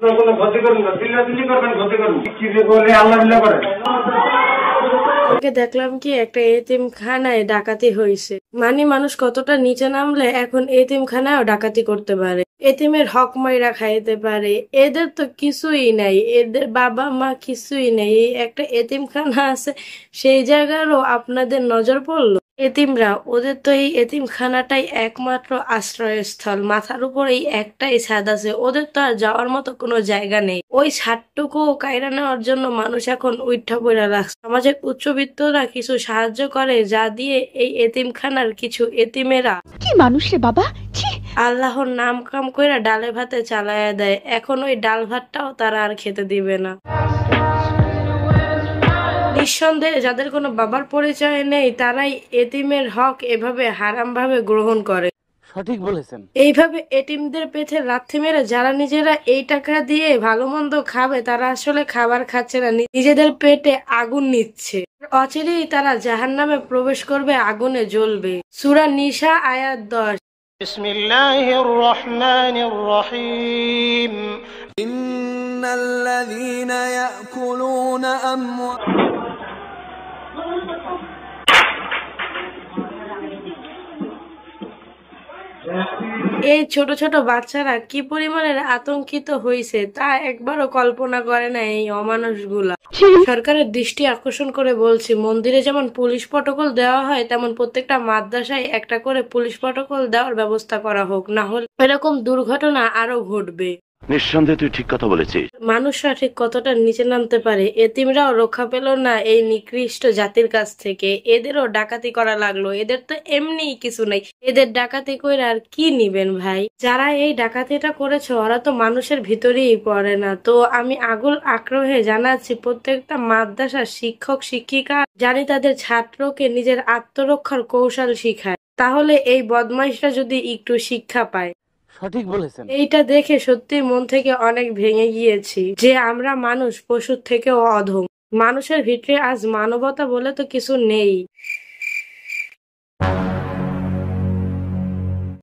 কোনো ক্ষতি করুন না, চিল্লাচিল্লি করবেন, ক্ষতি করুন, কি যে বলে আল্লাহ বিল্লাহ করেন। ওকে দেখলাম কি একটা এতিমখানায় ডাকাতি হয়েছে। মানে মানুষ কতটা নিচে নামলে এখন এতিমখানায়ও ডাকাতি করতে পারে, এতিমের হক মাইরা খাইতে পারে। এদের তো কিছুই নাই, এদের বাবা মা কিছুই নেই, এই একটা এতিমখানা আছে, সেই জায়গারও আপনাদের নজর পড়লো। এতিমরা, ওদের তো এই এতিমখানাটাই একমাত্র আশ্রয়স্থল, মাথার উপর এই একটাই ছাদ আছে, ওদের তো আর যাওয়ার মতো কোনো জায়গা নেই। ওই ছাদটুকু কায়রা নেওয়ার জন্য মানুষ এখন উইঠা পইরা রাখছে। সমাজের উচ্চবিত্তরা কিছু সাহায্য করে, যা দিয়ে এই এতিমখানার কিছু এতিমেরা কি মানুষ রে বাবা, ছি! আল্লাহর নাম কাম কইরা ডালে ভাতে চালায়া দেয়। এখন ওই ডাল ভাতটাও তারা আর খেতে দিবে না। নিঃসন্দেহে যাদের কোনো বাবার পরিচয় নেই, তারাই এতিমের হক এভাবে হারাম ভাবে গ্রহণ করে। সঠিক বলেছেন। এইভাবে এতিমদের পেটে লাথি মেরে যারা নিজেরা এই টাকা দিয়ে ভালো মন্দ খাবে, তারা আসলে খাবার খাচ্ছে না, নিজেদের পেটে আগুন নিচ্ছে। অচিরেই তারা জাহান্নামে প্রবেশ করবে, আগুনে জ্বলবে। সূরা নিসা আয়াত 10। বিসমিল্লাহির রহমানির রহিম। ইন্নাল্লাযীনা ইয়াকুলুনা এই ছোট ছোট বাচ্চারা কি পরিমাণের আতঙ্কিত হয়েছে তা একবারও কল্পনা করে না এই অমানুষগুলা। সরকারের দৃষ্টি আকর্ষণ করে বলছি, মন্দিরে যেমন পুলিশ প্রটোকল দেওয়া হয়, তেমন প্রত্যেকটা মাদ্রাসায় একটা করে পুলিশ প্রটোকল দেওয়ার ব্যবস্থা করা হোক, না হলে এরকম দুর্ঘটনা আরো ঘটবে। নিঃসন্দেহে তুই ঠিক কথা বলেছিস। মানুষরা ঠিক কতটা নিচে নামতে পারে। এতিমরাও রক্ষা পেল না এই নিকৃষ্ট জাতির কাছ থেকে, এদেরও ডাকাতি করা লাগলো। এদের তো এমনিই কিছু নাই, এদের ডাকাতি করে আর কি নিবেন ভাই? যারা এই ডাকাতিটা করেছে ওরা তো মানুষের ভিতরেই পড়ে না। তো আমি আগুল আগ্রহে জানাচ্ছি প্রত্যেকটা মাদ্রাসার শিক্ষক শিক্ষিকা জানি তাদের ছাত্রকে নিজের আত্মরক্ষার কৌশল শিখায়, তাহলে এই বদমাইশরা যদি একটু শিক্ষা পায়। সঠিক বলেছেন। এইটা দেখে সত্যি মন থেকে অনেক ভেঙে গিয়েছি যে আমরা মানুষ পশুর থেকেও অধম। মানুষের ভিতরে আজ মানবতা বলে তো কিছু নেই।